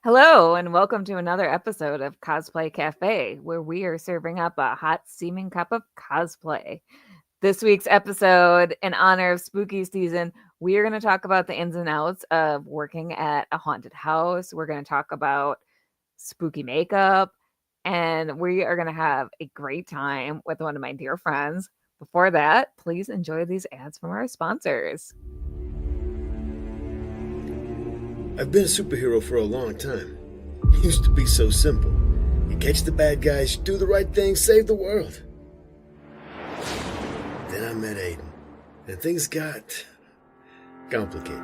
Hello, and welcome to another episode of Cosplay Cafe, where we are serving up a hot, steaming cup of cosplay. This week's episode, in honor of spooky season, we are going to talk about the ins and outs of working at a haunted house. We're going to talk about spooky makeup, and we are going to have a great time with one of my dear friends. Before that, please enjoy these ads from our sponsors. I've been a superhero for a long time. It used to be so simple. You catch the bad guys, do the right thing, save the world. Then I met Aiden, and things got complicated.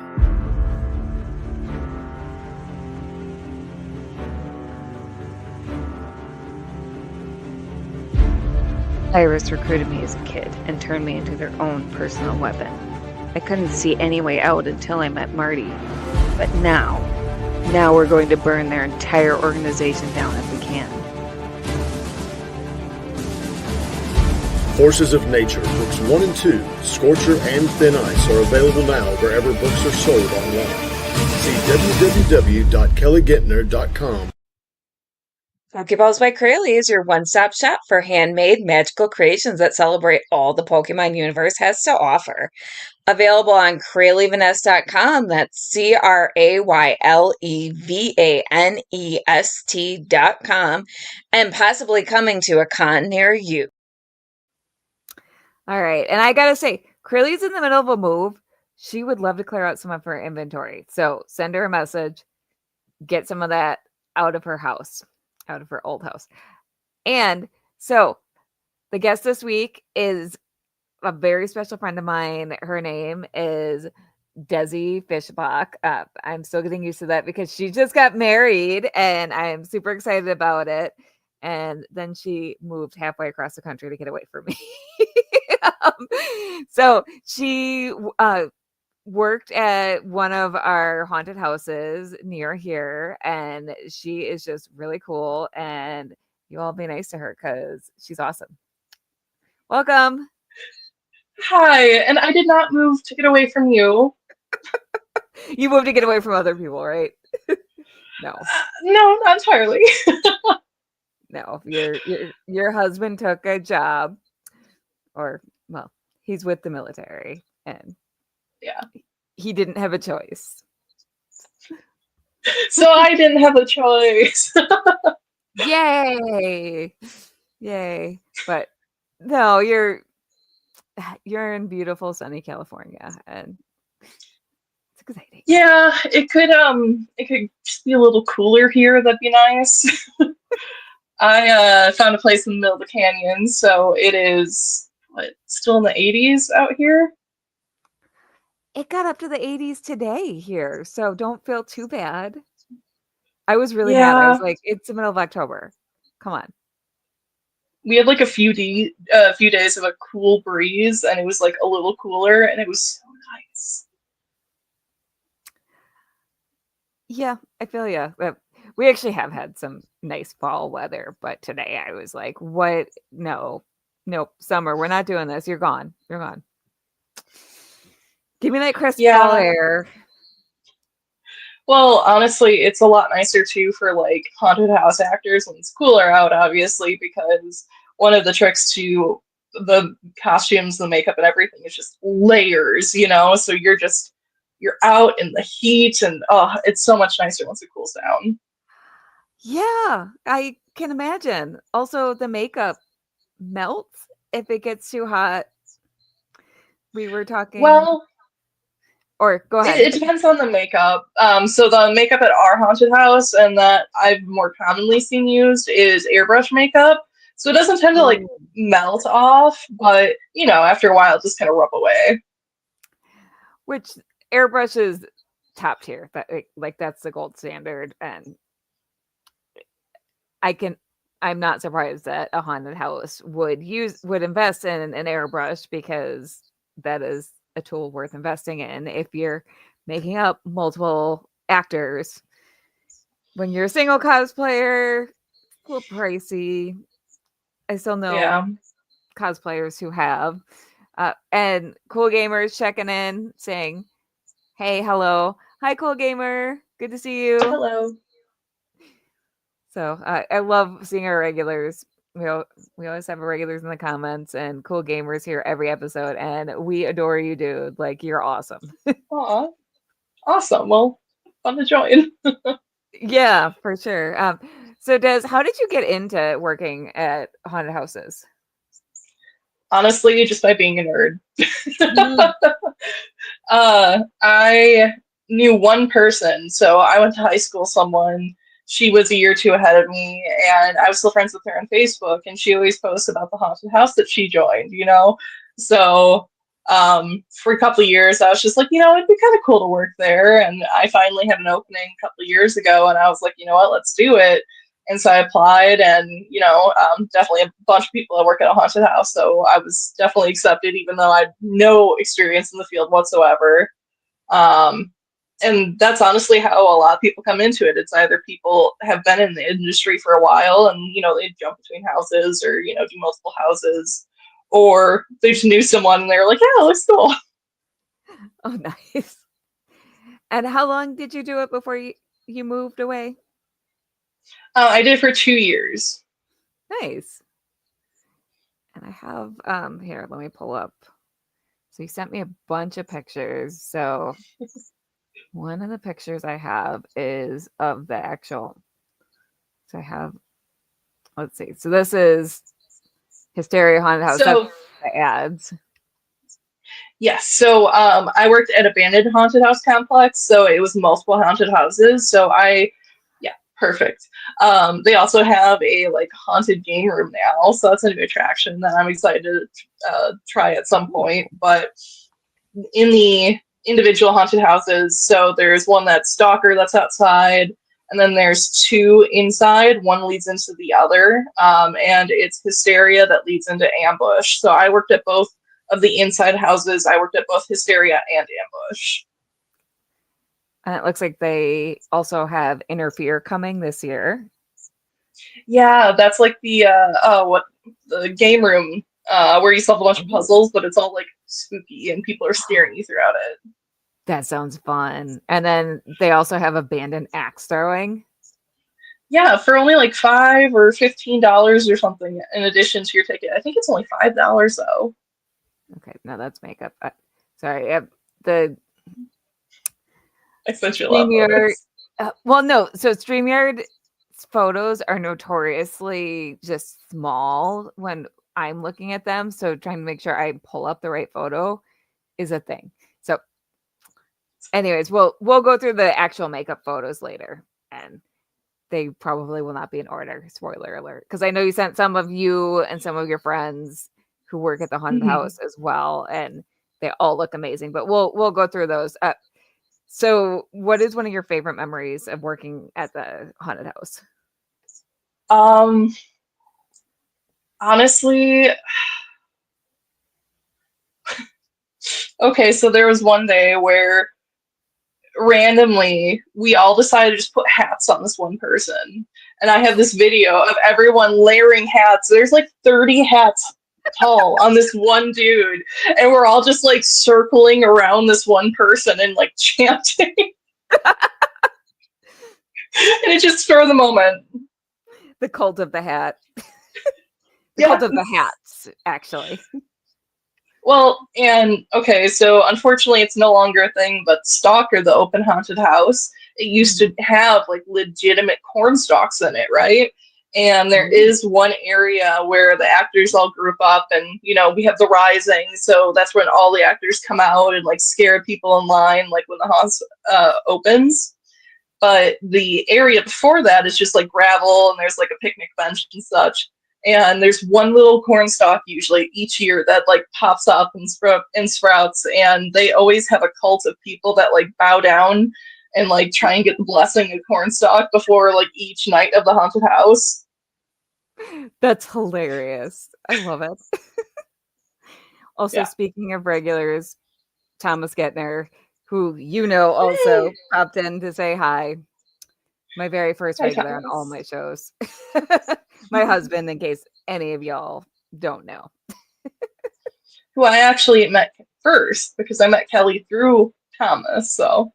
Iris recruited me as a kid and turned me into their own personal weapon. I couldn't see any way out until I met Marty. But now we're going to burn their entire organization down if we can. Forces of Nature, books 1 and 2, Scorcher and Thin Ice are available now wherever books are sold online. See www.kellyguentner.com. Pokeballs by Crayley is your one-stop shop for handmade magical creations that celebrate all the Pokemon universe has to offer. Available on Craylevanest.com, that's CraylevanEst.com, and possibly coming to a con near you. All right. And I got to say, Crilly's in the middle of a move. She would love to clear out some of her inventory. So send her a message, get some of that out of her house, out of her old house. And so the guest this week is a very special friend of mine. Her name is Dezi Fishbach. I'm still getting used to that because she just got married and I'm super excited about it. And then she moved halfway across the country to get away from me. So she worked at one of our haunted houses near here, and she is just really cool. And you all be nice to her because she's awesome. Welcome. Hi, and I did not move to get away from you. You moved to get away from other people, right? No. No, not entirely. No. Your husband took a job, or well, he's with the military, and Yeah. he didn't have a choice. So I didn't have a choice. Yay! Yay! But no, you're in beautiful sunny California, and it's exciting. Yeah, it could just be a little cooler here. That'd be nice. I found a place in the middle of the canyon, so it is still in the 80s out here. It got up to the 80s today here, so don't feel too bad. I was really mad. I was like, it's the middle of October. Come on. We had like a few days of a cool breeze, and it was like a little cooler, and it was so nice. Yeah, I feel you. We actually have had some nice fall weather, but today I was like, what? No, nope, summer. We're not doing this. You're gone. You're gone. Give me that crisp fall air. Well, honestly, it's a lot nicer too for like haunted house actors when it's cooler out, obviously, because one of the tricks to the costumes, the makeup, and everything is just layers, So you're out in the heat, and it's so much nicer once it cools down. Yeah, I can imagine. Also, the makeup melts if it gets too hot. We were talking. Well, or go ahead. It depends on the makeup. So the makeup at our haunted house and that I've more commonly seen used is airbrush makeup. So it doesn't tend to like melt off, but after a while, it just kind of rub away. Which airbrush is top tier. Like that's the gold standard, and I'm not surprised that a haunted house would invest in an airbrush because that is a tool worth investing in if you're making up multiple actors. When you're a single cosplayer, it's a little pricey. I still know cosplayers who have. And Cool Gamer's checking in saying, hey, hello. Hi, Cool Gamer. Good to see you. Hello. So I love seeing our regulars. We always have our regulars in the comments and cool gamers here every episode, and we adore you, dude. Like, you're awesome. Aw, awesome. Well, fun to join. Yeah, for sure. So Des, how did you get into working at haunted houses? Honestly, just by being a nerd. Mm. I knew one person. So I went to high school, someone, she was a year or two ahead of me, and I was still friends with her on Facebook, and she always posts about the haunted house that she joined, you know? So for a couple of years, I was just like, it'd be kind of cool to work there. And I finally had an opening a couple of years ago, and I was like, you know what, let's do it. And so I applied, and definitely a bunch of people that work at a haunted house. So I was definitely accepted, even though I had no experience in the field whatsoever. Um, and that's honestly how a lot of people come into it. It's either people have been in the industry for a while, and they jump between houses, or do multiple houses, or they just knew someone and they're like, yeah, it looks cool. Oh, nice. And how long did you do it before you moved away? I did it for 2 years. Nice. And I have here, let me pull up. So you sent me a bunch of pictures. So one of the pictures I have is of the actual. So I have, let's see. So this is Hysteria Haunted House. So That's the ads. yes, so I worked at abandoned haunted house complex, so it was multiple haunted houses. So yeah, perfect. They also have a like haunted game room now, so that's a new attraction that I'm excited to try at some point. But in the individual haunted houses, so there's one that's Stalker that's outside, and then there's two inside. One leads into the other, and it's Hysteria that leads into Ambush. So I worked at both of the inside houses. I worked at both Hysteria and Ambush. And it looks like they also have Interfere coming this year. Yeah, that's like the game room where you solve a bunch of puzzles, but it's all like spooky and people are scaring you throughout it. That sounds fun. And then they also have abandoned axe throwing. Yeah, for only like $5 or $15 or something in addition to your ticket. I think it's only $5 though. Okay, no, that's makeup. Sorry, the I sent you a lot StreamYard. of Well, no, so StreamYard photos are notoriously just small when I'm looking at them. So trying to make sure I pull up the right photo is a thing. So, anyways, we'll go through the actual makeup photos later, and they probably will not be in order. Spoiler alert, because I know you sent some of you and some of your friends who work at the haunted house as well, and they all look amazing. But we'll go through those. So, what is one of your favorite memories of working at the haunted house? Honestly, okay, so there was one day where randomly we all decided to just put hats on this one person. And I have this video of everyone layering hats. There's like 30 hats tall on this one dude. And we're all just like circling around this one person and like chanting. And it's just for the moment. The cult of the hat. Yeah. Cult of the hats, actually. Well, and okay, so unfortunately it's no longer a thing, but Stalker, the open haunted house, it used to have like legitimate corn stalks in it, right? And there is one area where the actors all group up, and we have the rising, so that's when all the actors come out and like scare people in line, like when the house opens. But the area before that is just like gravel, and there's like a picnic bench and such. And there's one little corn stalk usually each year that like pops up and sprouts, and they always have a cult of people that like bow down and like try and get the blessing of corn stalk before like each night of the haunted house. That's hilarious. I love it. Also, Yeah. speaking of regulars, Thomas Guentner, who also popped in to say hi. My very first Hi, regular on all my shows. My husband, in case any of y'all don't know. Who I actually met first, because I met Kelly through Thomas, so.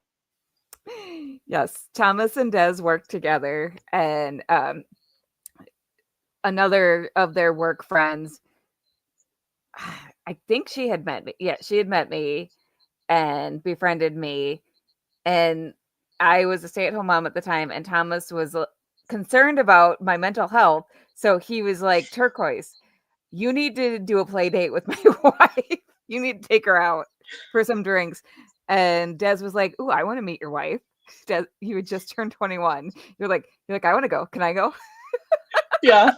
Yes, Thomas and Des worked together, and another of their work friends, I think she had met me. Yeah, she had met me and befriended me. And I was a stay-at-home mom at the time, and Thomas was concerned about my mental health. So he was like, Turquoise, you need to do a play date with my wife. You need to take her out for some drinks. And Des was like, ooh, I want to meet your wife. Des, you had just turned 21. You're like, I want to go. Can I go? Yeah.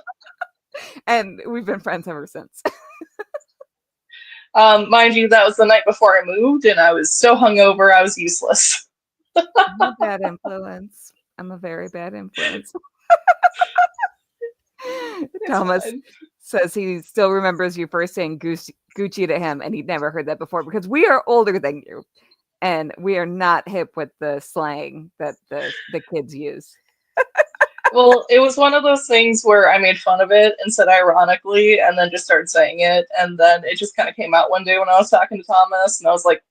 And we've been friends ever since. Mind you, that was the night before I moved, and I was so hungover, I was useless. I'm a bad influence. I'm a very bad influence. Thomas Fine. says he still remembers you first saying Gucci to him, and he'd never heard that before because we are older than you, and we are not hip with the slang that the kids use. Well, it was one of those things where I made fun of it and said ironically, and then just started saying it, and then it just kind of came out one day when I was talking to Thomas, and I was like,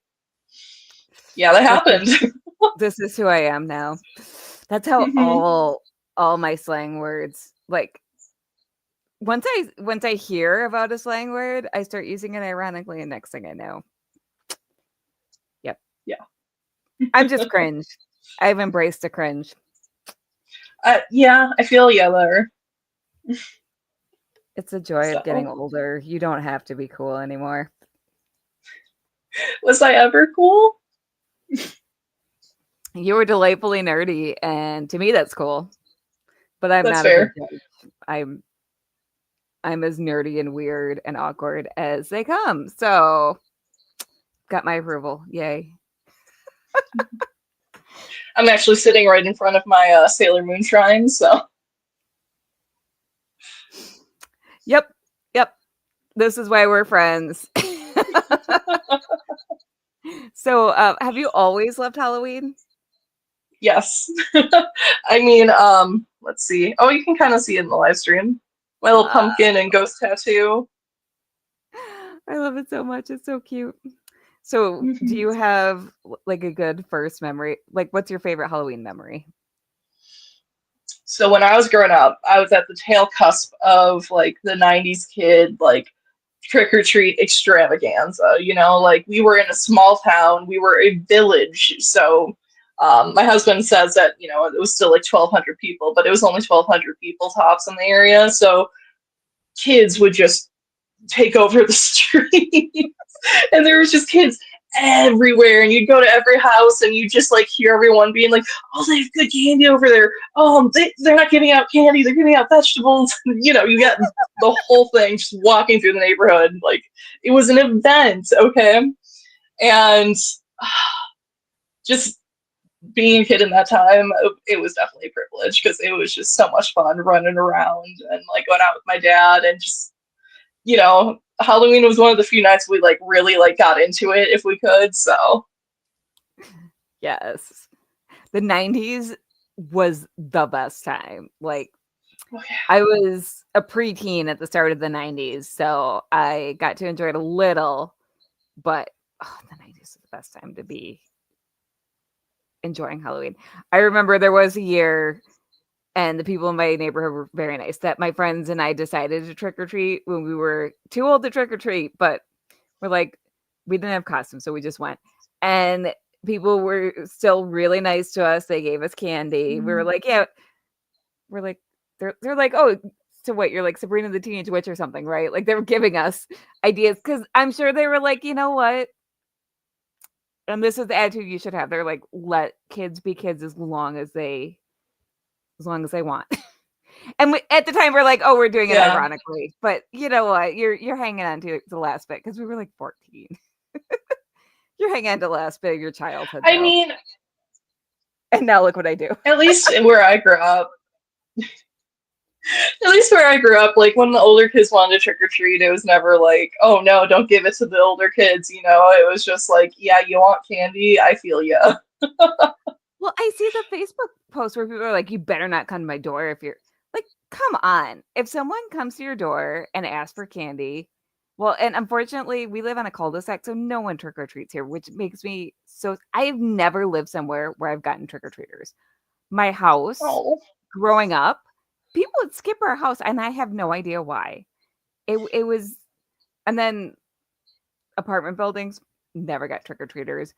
"Yeah, that happened." This is who I am now. That's how Mhm. all my slang words, like, once I hear about a slang word, I start using it ironically, and next thing I know, yep, Yeah. I'm just cringe. I've embraced the cringe. Yeah, I feel you there. It's a joy of getting So, older. You don't have to be cool anymore. was I ever cool? You were delightfully nerdy, and to me, that's cool. But I'm That's not a good fair. judge. I'm as nerdy and weird and awkward as they come. So, got my approval. Yay. I'm actually sitting right in front of my Sailor Moon shrine, so. Yep. Yep. This is why we're friends. So, have you always loved Halloween? Yes. I mean, let's see. Oh, you can kind of see it in the live stream. My little Uh, pumpkin and ghost tattoo. I love it so much. It's so cute. So, do Mhm. you have like a good first memory? Like, what's your favorite Halloween memory? So when I was growing up, I was at the tail cusp of like the 90s kid, like trick or treat extravaganza. You know, like we were in a small town, we were a village. So my husband says that, you know, it was still like 1,200 people, but it was only 1,200 people tops in the area. So kids would just take over the street. And there was just kids everywhere, and you'd go to every house and you just like hear everyone being like, oh, they have good candy over there. Oh, they're not giving out candy, they're giving out vegetables. You know, you got the whole thing just walking through the neighborhood like it was an event. Okay. And just being a kid in that time, it was definitely a privilege because it was just so much fun running around and like going out with my dad and just, you know, Halloween was one of the few nights we like really like got into it if we could. So Yes. The 90s was the best time. Like, okay. I was a preteen at the start of the 90s, so I got to enjoy it a little, but the 90s is the best time to be enjoying Halloween. I remember there was a year, and the people in my neighborhood were very nice, that my friends and I decided to trick or treat when we were too old to trick or treat, but we're like, we didn't have costumes, so we just went. And people were still really nice to us. They gave us candy. We were like, yeah, we're like, they're like, oh, so what? You're like Sabrina the Teenage Witch or something, right? Like they were giving us ideas because I'm sure they were like, you know what? And this is the attitude you should have. They're like, let kids be kids as long as they want. And at the time, we're like, oh, we're doing it Yeah. ironically, but you know what? You're hanging on to the last bit because we were like 14. You're hanging on to the last bit of your childhood, I though. mean, And now look what I do. at least where I grew up, at least where I grew up, like when the older kids wanted to trick or treat, it was never like, oh no, don't give it to the older kids. You know, it was just like, yeah, you want candy? I feel ya. Well, I see the Facebook post where people are like, you better not come to my door if you're like, come on. If someone comes to your door and asks for candy, Well, and unfortunately, we live on a cul-de-sac, so no one trick or treats here, which makes me so. I've never lived somewhere where I've gotten trick or treaters. My house, Oh, growing up, people would skip our house, and I have no idea why. It was, and then apartment buildings never got trick or treaters,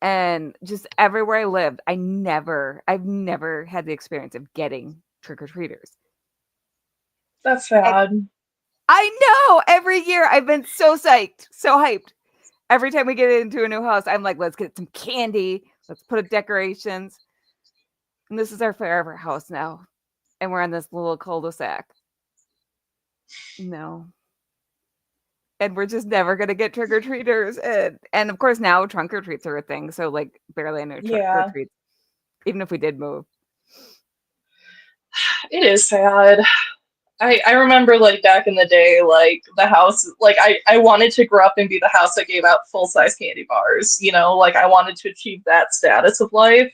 and just everywhere I lived, I've never had the experience of getting trick or treaters. that's sad. I know every year I've been so psyched, so hyped. Every time we get into a new house, I'm like, let's get some candy, let's put up decorations. And this is our forever house now. And we're on this little cul-de-sac. No. And we're just never gonna get trick-or-treaters. And of course now trunk or treats are a thing. So like barely any trick or Yeah, treats, even if we did move. it is sad. I remember like back in the day, like the house, like I wanted to grow up and be the house that gave out full size candy bars, you know, like I wanted to achieve that status of life.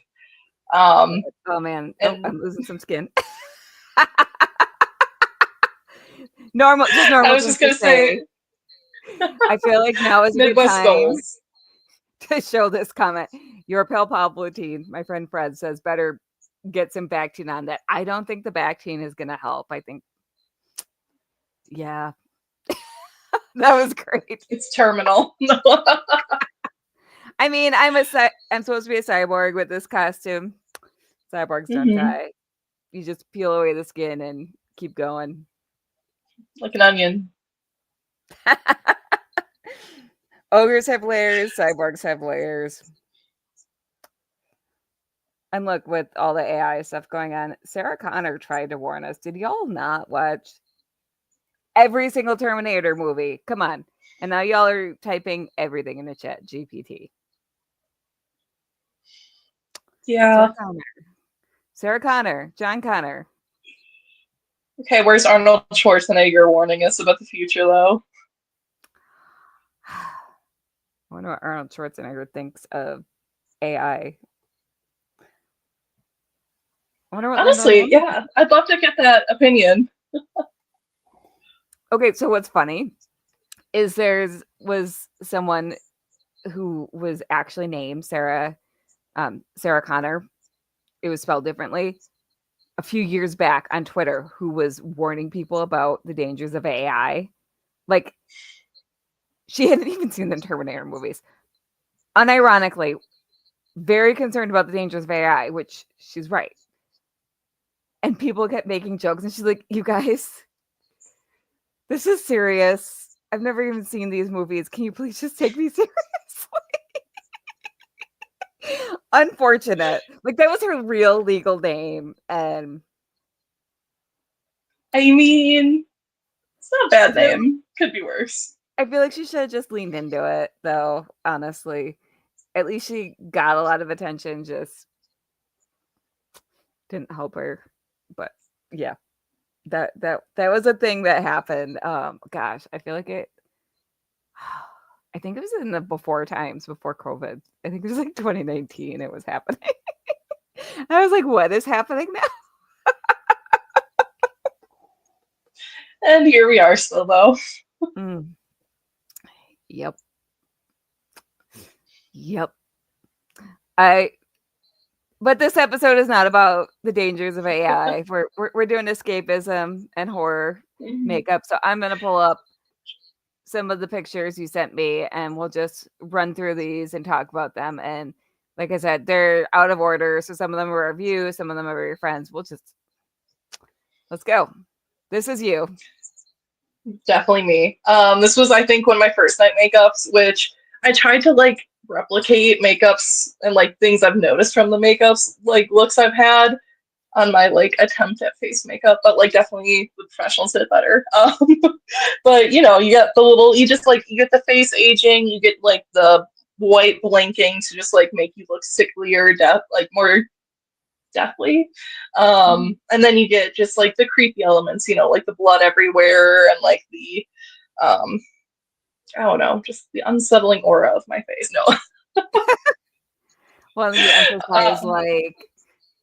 Um, Oh man. Oh, and I'm losing some skin. Normal, just I normal was things just to gonna say, say. I feel like now is a good Midwest time goals. to show this comment. Your pale palpatine, my friend Fred says, better get some Bactine on that. I don't think the Bactine is going to help. I think, yeah, that was great. It's terminal. I mean, I'm supposed to be a cyborg with this costume. Cyborgs don't Hmm. die. You just peel away the skin and keep going. Like an onion. Ogres have layers. Cyborgs have layers. And look, with all the AI stuff going on, Sarah Connor tried to warn us. Did y'all not watch every single Terminator movie? Come on. And now y'all are typing everything in the chat. GPT. Yeah. Sarah Connor. Sarah Connor. John Connor. Okay, where's Arnold Schwarzenegger warning us about the future, though? I wonder what Arnold Schwarzenegger thinks of AI. I wonder what Lando Honestly, Norris. yeah, I'd love to get that opinion. Okay, so what's funny is was someone who was actually named Sarah Sarah Connor. It was spelled differently a few years back on Twitter who was warning people about the dangers of AI. Like she hadn't even seen the Terminator movies. Unironically, very concerned about the dangers of AI, which she's right. And people kept making jokes, and she's like, "You guys, this is serious. I've never even seen these movies. Can you please just take me seriously?" Unfortunate. Like that was her real legal name, and I mean, it's not a I bad feel like name. Could be worse. I feel like she should have just leaned into it, though. Honestly, at least she got a lot of attention. Just didn't help her, but yeah, that was a thing that happened. Gosh, I feel like it. I think it was in the before times before COVID. I think it was like 2019. It was happening. I was like, "What is happening now?" And here we are still, though. Mm. Yep. Yep. I But this episode is not about the dangers of AI. We're doing escapism and horror Mhm. makeup. So I'm gonna pull up some of the pictures you sent me and we'll just run through these and talk about them. And like I said, they're out of order. So some of them are reviews, some of them are your friends. Let's go. This is you. Definitely me. This was, I think, one of my first night makeups, which I tried to like replicate makeups and like things I've noticed from the makeups, like looks I've had on my like attempt at face makeup, but like definitely the professionals did better. But you know, you just like you get the face aging, you get like the white blinking to just like make you look sicklier, like more deathly. And then you get just like the creepy elements, you know, like the blood everywhere and like the I don't know, just the unsettling aura of my face. No. Well, you emphasize um, like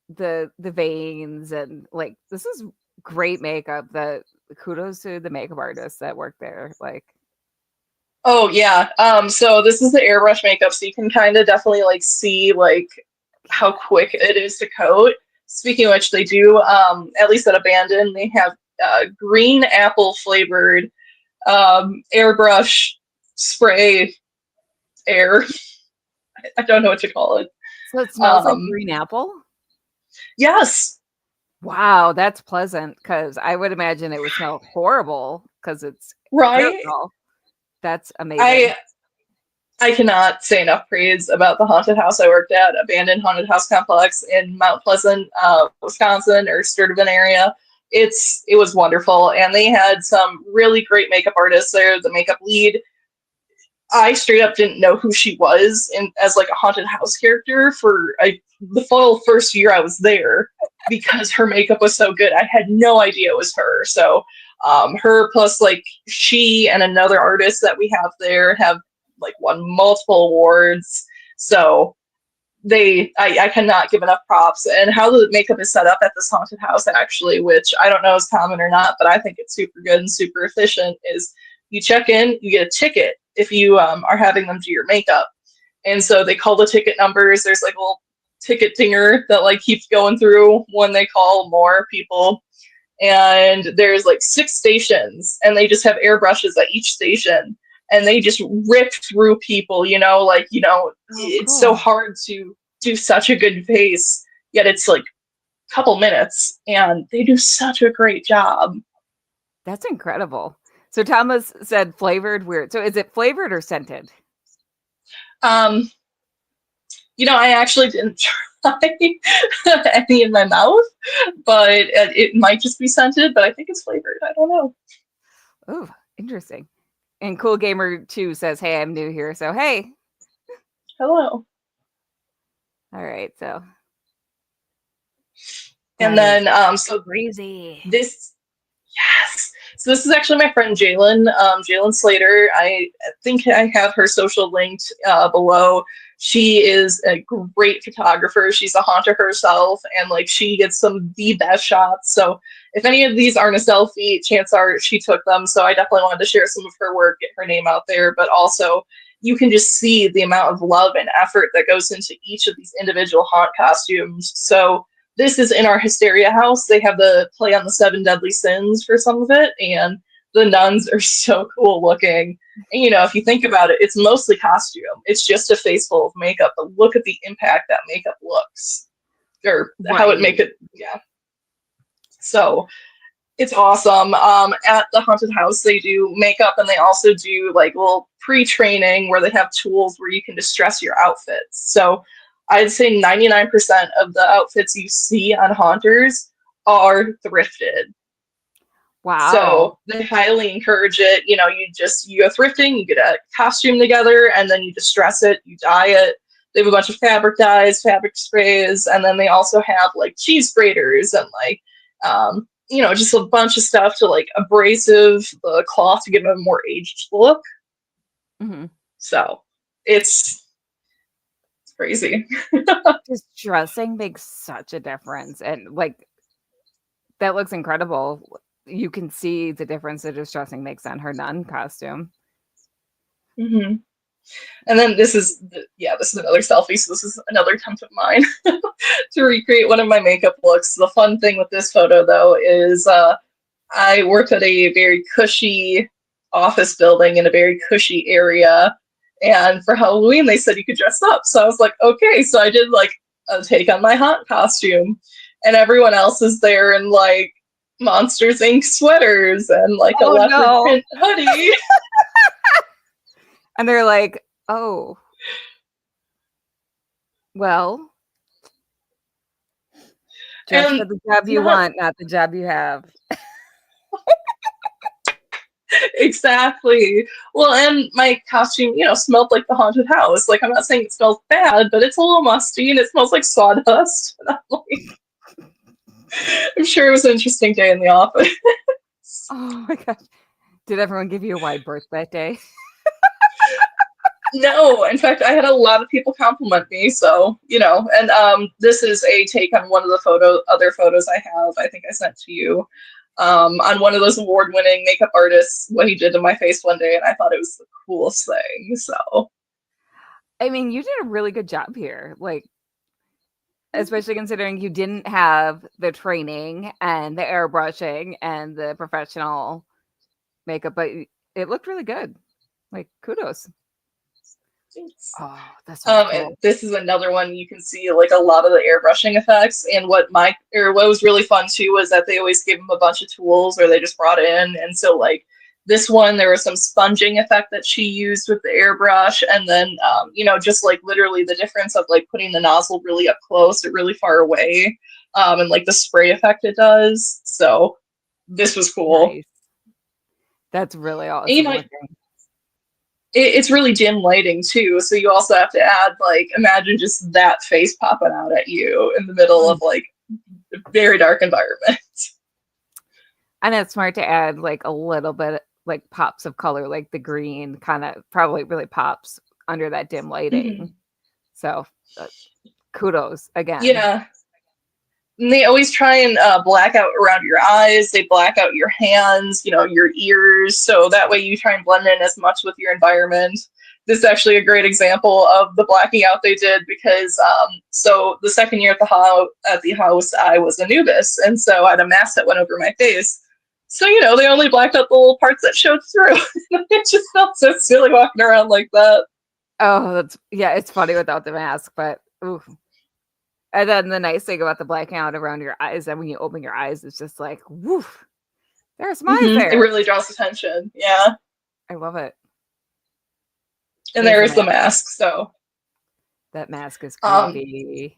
the veins and like this is great makeup. That kudos to the makeup artists that work there. Like Oh yeah. So this is the airbrush makeup, so you can kind of definitely like see like how quick it is to coat. Speaking of which, they do at least at Abandon, they have green apple flavored airbrush spray air. I don't know what to call it. So it smells like Um, green apple? yes, Wow, that's pleasant because I would imagine it would smell horrible because it's right. aerosol. That's amazing. I I cannot say enough praise about the haunted house I worked at, abandoned haunted house complex in Mount Pleasant, Wisconsin, or Sturtevant area. It was wonderful, and they had some really great makeup artists there. The makeup lead, I straight up didn't know who she was as like a haunted house character for the full first year I was there because her makeup was so good. I had no idea it was her. So her plus like she and another artist that we have there have like won multiple awards. So I cannot give enough props. And how the makeup is set up at this haunted house actually, which I don't know is common or not, but I think it's super good and super efficient, is you check in, you get a ticket if you are having them do your makeup. And so they call the ticket numbers. There's like a little ticket dinger that like keeps going through when they call more people. And there's like 6 stations, and they just have airbrushes at each station, and they just rip through people, it's so Cool. hard to do such a good face, yet it's like a couple minutes, and they do such a great job. That's incredible. So Thomas said flavored weird. So is it flavored or scented? Um, I actually didn't try any in my mouth, but it might just be scented, but I think it's flavored. I don't know. Oh, interesting. And Cool Gamer 2 says, "Hey, I'm new here." So, hey. Hello. All right. So, And that is then, so crazy. this, yes. So this is actually my friend Jalen, Jalen Slater. I think I have her social linked below. She is a great photographer. She's a haunter herself, and like she gets some of the best shots. So if any of these aren't a selfie, chance are she took them. So I definitely wanted to share some of her work, get her name out there. But also, you can just see the amount of love and effort that goes into each of these individual haunt costumes. So this is in our Hysteria house. They have the play on the 7 deadly sins for some of it, and the nuns are so cool looking. And if you think about it, it's mostly costume. It's just a face full of makeup, but look at the impact that makeup looks, or how it make it. Yeah. So it's awesome. At the haunted house, they do makeup, and they also do like little pre-training where they have tools where you can distress your outfits. So I'd say 99% of the outfits you see on haunters are thrifted. Wow. So they highly encourage it. You go thrifting, you get a costume together, and then you distress it, you dye it. They have a bunch of fabric dyes, fabric sprays, and then they also have like cheese graters and like just a bunch of stuff to like abrasive the cloth to give it a more aged look. Mm-hmm. So it's crazy. Just dressing makes such a difference, and like that looks incredible. You can see the difference that just dressing makes on her nun costume. Mm-hmm. And then this is another selfie. So this is another attempt of mine to recreate one of my makeup looks. The fun thing with this photo, though, is I worked at a very cushy office building in a very cushy area. And for Halloween, they said you could dress up. So I was like, okay. So I did like a take on my haunt costume. And everyone else is there in like Monsters Inc. sweaters and like a leopard print hoodie. And they're like, oh, well, dress for the job you want, not the job you have. Exactly. Well, and my costume, smelled like the haunted house. Like, I'm not saying it smells bad, but it's a little musty and it smells like sawdust. And I'm sure it was an interesting day in the office. Oh my gosh. Did everyone give you a wide berth that day? No, in fact, I had a lot of people compliment me. So, and this is a take on one of the other photos I have. I think I sent to you. on one of those award-winning makeup artists, what he did to my face one day, and I thought it was the coolest thing. So, I mean, you did a really good job here. Like, especially considering you didn't have the training and the airbrushing and the professional makeup, but it looked really good. Like, kudos. thanks. Oh, that's so cool. And this is another one you can see like a lot of the airbrushing effects. And what was really fun too was that they always gave them a bunch of tools, or they just brought in. And so like this one, there was some sponging effect that she used with the airbrush, and then just like literally the difference of like putting the nozzle really up close or really far away, and like the spray effect it does. So this was cool. Nice. That's really awesome. And, looking. It's really dim lighting too, so you also have to add like, imagine just that face popping out at you in the middle of like a very dark environment. And it's smart to add like a little bit like pops of color, like the green kind of probably really pops under that dim lighting. Mm-hmm. So kudos again. Yeah. And they always try and black out around your eyes. They black out your hands, your ears. So that way you try and blend in as much with your environment. This is actually a great example of the blacking out they did, because so the second year at the house, I was Anubis. And so I had a mask that went over my face. So, they only blacked out the little parts that showed through. It just felt so silly walking around like that. Oh, it's funny without the mask, but ooh. And then the nice thing about the blacking out around your eyes, that when you open your eyes, it's just like, woof, there's my there. It really draws attention. Yeah. I love it. And there's the mask. So that mask is creepy.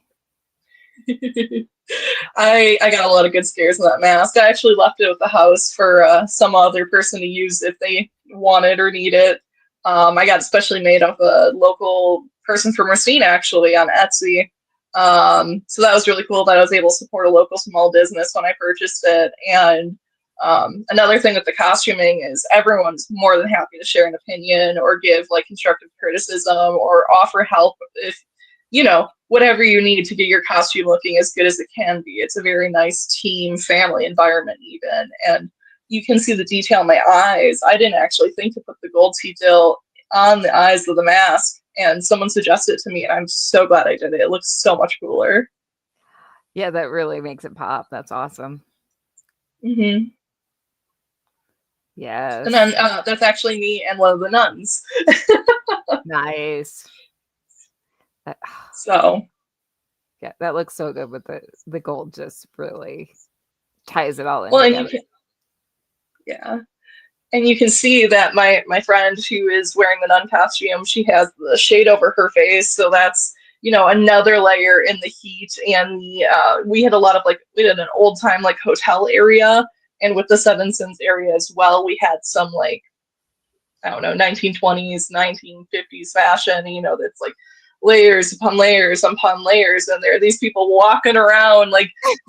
I got a lot of good scares with that mask. I actually left it with the house for some other person to use if they want it or need it. I got specially made off a local person from Racine, actually, on Etsy. So that was really cool that I was able to support a local small business when I purchased it. And another thing with the costuming is everyone's more than happy to share an opinion or give like constructive criticism or offer help if, whatever you need to get your costume looking as good as it can be. It's a very nice team, family environment even. And you can see the detail in my eyes. I didn't actually think to put the gold detail on the eyes of the mask, and someone suggested it to me, and I'm so glad I did it. It looks so much cooler. Yeah, that really makes it pop. That's awesome. Mm-hmm. Yes. And then that's actually me and one of the nuns. Nice. So yeah, that looks so good with the gold. Just really ties it all in. Well, together. And you can see that my friend who is wearing the nun costume, she has the shade over her face, so that's another layer in the heat. And we had a lot of we had an old time hotel area, and with the Seven Sins area as well, we had some 1920s, 1950s fashion. That's layers upon layers upon layers, and there are these people walking around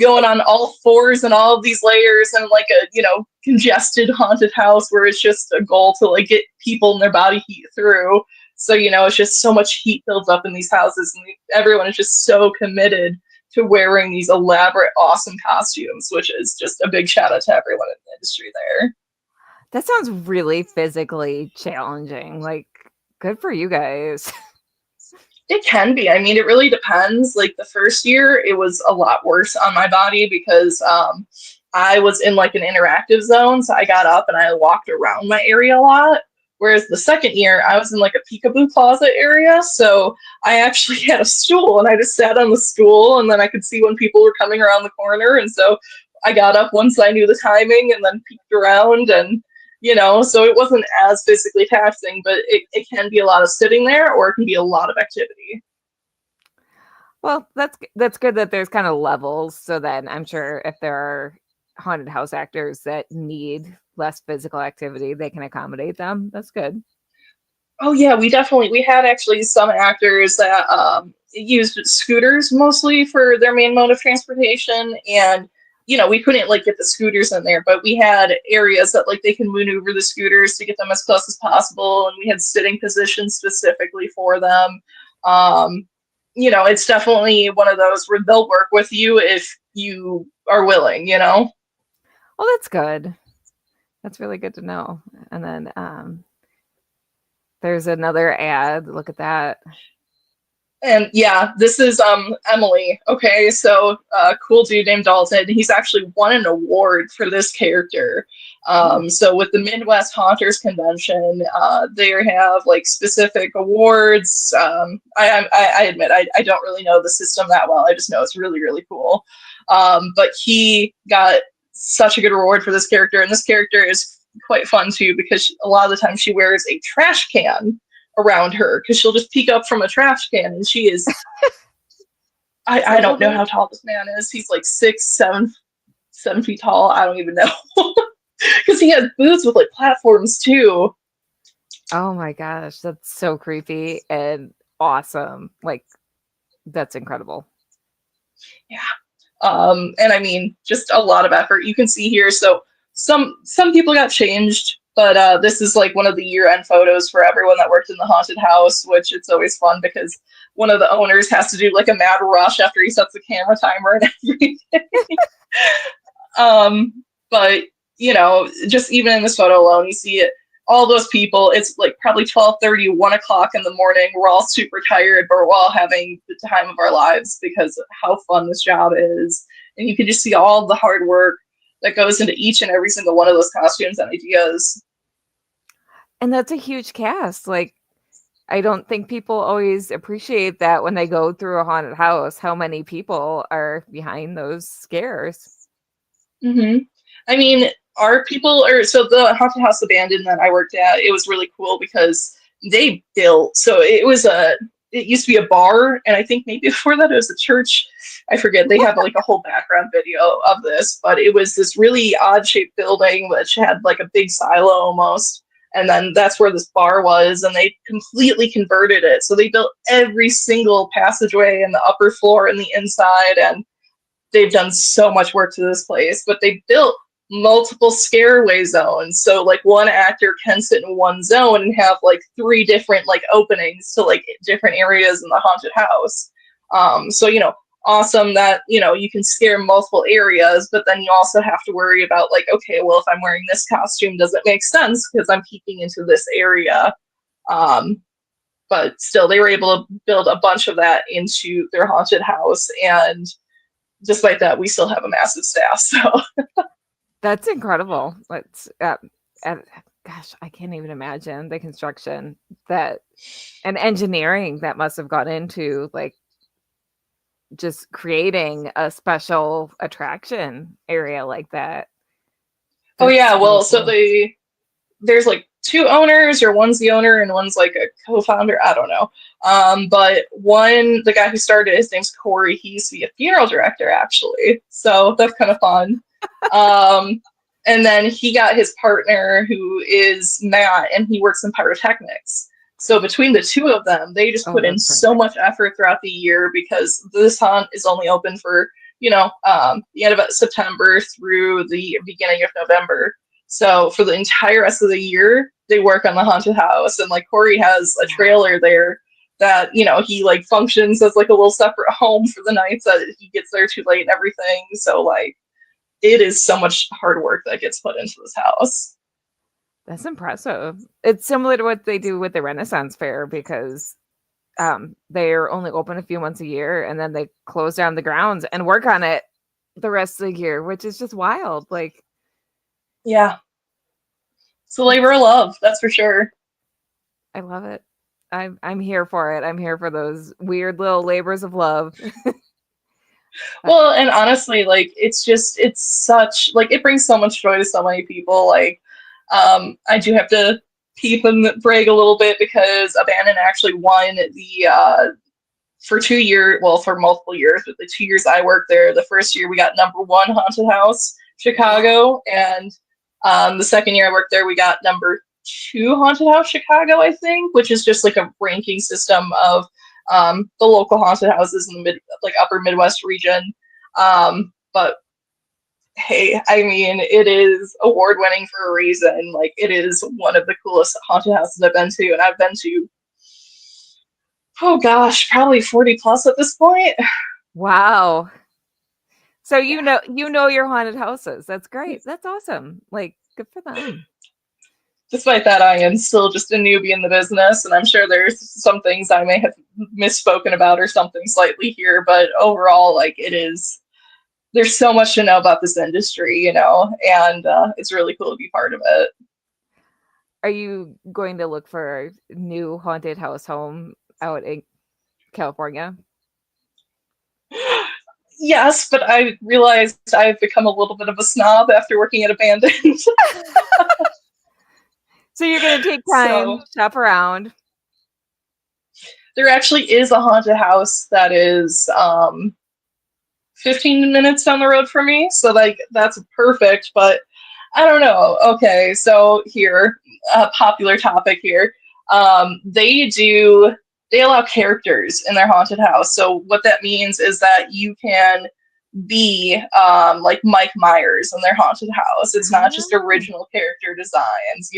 going on all fours and all of these layers, and a congested haunted house where it's just a goal to get people in their body heat through. So it's just so much heat builds up in these houses, and everyone is just so committed to wearing these elaborate, awesome costumes, which is just a big shout out to everyone in the industry there. That sounds really physically challenging. Good for you guys. It can be. I mean, it really depends. The first year, it was a lot worse on my body because I was in an interactive zone. So I got up and I walked around my area a lot. Whereas the second year, I was in a peekaboo closet area. So I actually had a stool and I just sat on the stool, and then I could see when people were coming around the corner. And so I got up once I knew the timing and then peeked around, and so it wasn't as physically taxing, but it can be a lot of sitting there, or it can be a lot of activity. Well, that's good that there's kind of levels. So then I'm sure if there are haunted house actors that need less physical activity, they can accommodate them. That's good. Oh yeah, we had actually some actors that used scooters mostly for their main mode of transportation, and we couldn't get the scooters in there, but we had areas that they can maneuver the scooters to get them as close as possible, and we had sitting positions specifically for them. It's definitely one of those where they'll work with you if you are willing. Oh, that's good. That's really good to know. And then there's another ad. Look at that. And yeah, this is Emily. Okay, so cool dude named Dalton. He's actually won an award for this character. So with the Midwest Haunters Convention, they have like specific awards. I admit I don't really know the system that well. I just know it's really really cool. But he got such a good reward for this character, and this character is quite fun too because a lot of the time she wears a trash can around her because she'll just peek up from a trash can, and she is I don't know how tall this man is. He's like 7 feet tall. I don't even know. Because he has boots with like platforms too. Oh my gosh, that's so creepy and awesome. Like, that's incredible. Yeah. And I mean, just a lot of effort. You can see here. So some people got changed, but this is like one of the year-end photos for everyone that worked in the haunted house, which it's always fun because one of the owners has to do like a mad rush after he sets the camera timer and everything. But you know, just even in this photo alone, you see it. All those people, it's like probably 12:30, 1 o'clock in the morning. We're all super tired, but we're all having the time of our lives because of how fun this job is. And you can just see all the hard work that goes into each and every single one of those costumes and ideas. And that's a huge cast. Like, I don't think people always appreciate that when they go through a haunted house, how many people are behind those scares. Mm-hmm. I mean, our people are so the haunted house abandoned that I worked at. It was really cool because they built. So it used to be a bar, and I think maybe before that it was a church. I forget. They have like a whole background video of this, but it was this really odd shaped building which had like a big silo almost. And then that's where this bar was, and they completely converted it. So they built every single passageway in the upper floor and the inside, and they've done so much work to this place. But they built multiple scareway zones. So like one actor can sit in one zone and have like 3 different like openings to like different areas in the haunted house. So, you know, awesome that, you know, you can scare multiple areas, but then you also have to worry about like, okay, well, if I'm wearing this costume, does it make sense because I'm peeking into this area? But still, they were able to build a bunch of that into their haunted house, and despite that, we still have a massive staff. So That's incredible. It's gosh, I can't even imagine the construction that and engineering that must have gone into like just creating a special attraction area like that. oh yeah, That's well, really so cool. there's like 2 owners, or one's the owner and one's like a co-founder. I don't know. But the guy who started, his name's Corey. He used to be a funeral director actually, so that's kind of fun. And then he got his partner, who is Matt, and he works in pyrotechnics. So between the 2 of them, they just put in That's so perfect. much effort throughout the year because this hunt is only open for, you know, the end of September through the beginning of November. So for the entire rest of the year, they work on the haunted house. And like Corey has a trailer there that, you know, he like functions as like a little separate home for the nights that he gets there too late and everything. So like it is so much hard work that gets put into this house. That's impressive. It's similar to what they do with the Renaissance Fair because they're only open a few months a year and then they close down the grounds and work on it the rest of the year, which is just wild. Like, Yeah. It's a labor of love, that's for sure. I love it. I'm here for it. I'm here for those weird little labors of love. Well, and honestly, like it's such like it brings so much joy to so many people. Like, I do have to peep and brag a little bit because Abandon actually won the for multiple years, but the 2 years I worked there, the first year we got #1 haunted house Chicago, and the second year I worked there we got #2 haunted house Chicago, I think, which is just like a ranking system of the local haunted houses in the upper Midwest region. But hey, I mean, it is award winning for a reason. Like, it is one of the coolest haunted houses I've been to, and I've been to, oh gosh, probably 40 plus at this point. Wow. So you know your haunted houses. That's great. That's awesome. Like, good for them. Despite that, I am still just a newbie in the business, and I'm sure there's some things I may have misspoken about or something slightly here, but overall, like, there's so much to know about this industry, and it's really cool to be part of it. Are you going to look for a new haunted house home out in California? Yes, but I realized I've become a little bit of a snob after working at Abandoned. So you're going to take time, shop around. There actually is a haunted house that is 15 minutes down the road from me, so like that's perfect, but I don't know. Okay, so here, a popular topic here. They allow characters in their haunted house. So what that means is that you can be like Mike Myers in their haunted house. It's not just original character designs,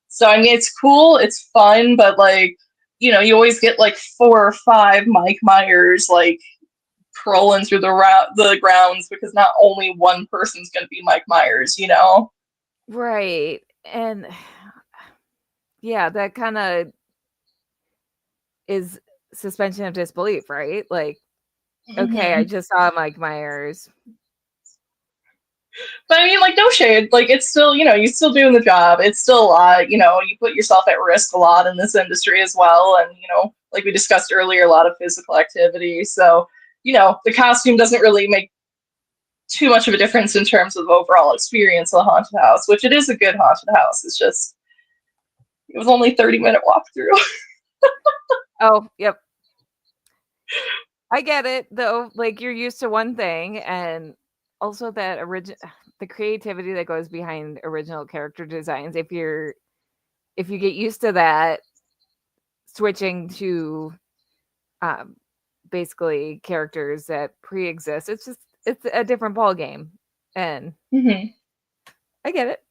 So I mean, it's cool, it's fun, but like, you always get like 4 or 5 Mike Myers like crawling through the grounds, because not only one person's going to be Mike Myers, Right. And yeah, that kind of is suspension of disbelief, right? Like, okay, I just saw Mike Myers. But I mean, like, no shade. Like, it's still, you're still doing the job. It's still a lot, you put yourself at risk a lot in this industry as well. And, like we discussed earlier, a lot of physical activity. So, the costume doesn't really make too much of a difference in terms of the overall experience of the haunted house, which it is a good haunted house. It's just, it was only 30-minute walkthrough. Oh, yep. I get it, though. Like, you're used to one thing, and also that the creativity that goes behind original character designs. If you get used to that, switching to basically characters that pre-exist, it's a different ball game, and I get it.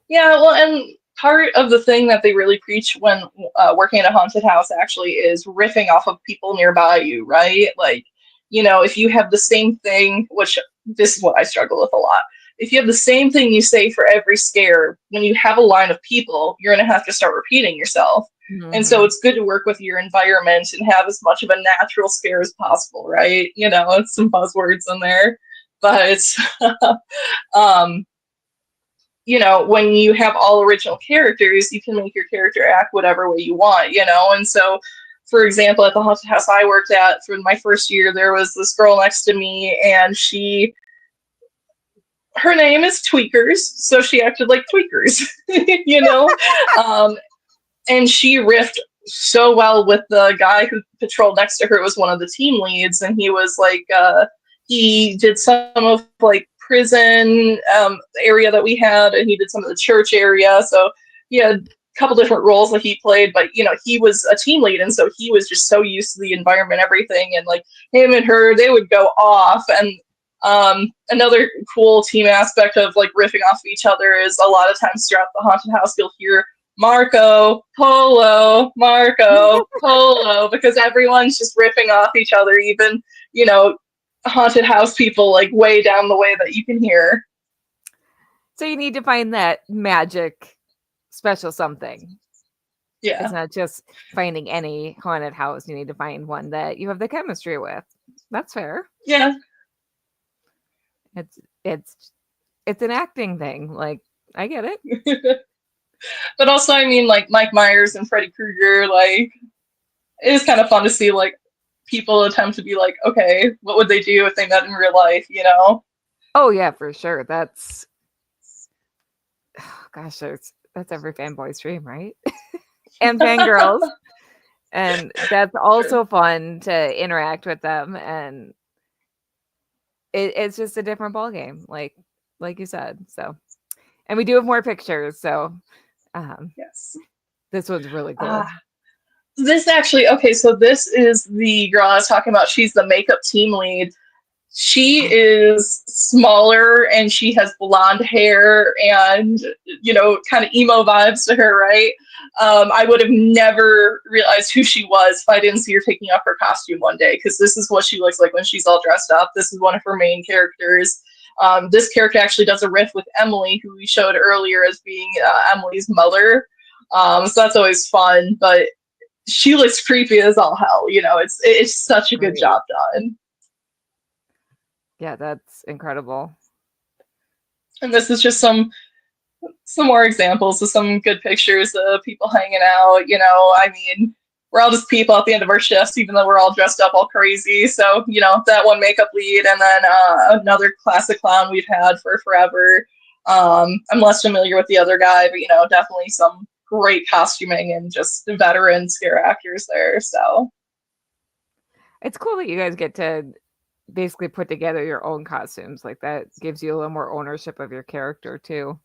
Yeah, well, and part of the thing that they really preach when working at a haunted house actually is riffing off of people nearby you, right? Like, if you have the same thing, which this is what I struggle with a lot. If you have the same thing you say for every scare, when you have a line of people, you're going to have to start repeating yourself. And so it's good to work with your environment and have as much of a natural scare as possible, right? It's some buzzwords in there, but it's, when you have all original characters, you can make your character act whatever way you want, And so, for example, at the haunted house I worked at for my first year, there was this girl next to me, and her name is Tweakers, so she acted like Tweakers, and she riffed so well with the guy who patrolled next to her. It was one of the team leads, and he was like, he did some of like prison area that we had, and he did some of the church area. So he had a couple different roles that he played, but he was a team lead, and so he was just so used to the environment, everything, and like him and her, they would go off. And another cool team aspect of like riffing off of each other is a lot of times throughout the haunted house you'll hear Marco Polo, because everyone's just riffing off each other, even haunted house people like way down the way that you can hear. So you need to find that magic special something. Yeah, it's not just finding any haunted house. You need to find one that you have the chemistry with. That's fair. Yeah, it's an acting thing. Like, I get it. But also, I mean, like Mike Myers and Freddy Krueger, like it is kind of fun to see like people attempt to be like, okay, what would they do if they met in real life, Oh yeah, for sure. That's gosh, that's every fanboy's dream, right? And fangirls. And that's also fun to interact with them, and it's just a different ball game, like you said. So, and we do have more pictures, so yes, this one's really cool. This actually, okay, so this is the girl I was talking about. She's the makeup team lead. She is smaller and she has blonde hair and, kind of emo vibes to her, right? I would have never realized who she was if I didn't see her taking off her costume one day, because this is what she looks like when she's all dressed up. This is one of her main characters. This character actually does a riff with Emily, who we showed earlier as being Emily's mother. So that's always fun, but she looks creepy as all hell. It's such a good job done. Yeah, that's incredible. And this is just some more examples of some good pictures of people hanging out. We're all just people at the end of our shifts, even though we're all dressed up all crazy. So, that one makeup lead, and then another classic clown we've had for forever. I'm less familiar with the other guy, but, definitely some great costuming and just veteran scare actors there. So it's cool that you guys get to basically put together your own costumes. Like, that gives you a little more ownership of your character too.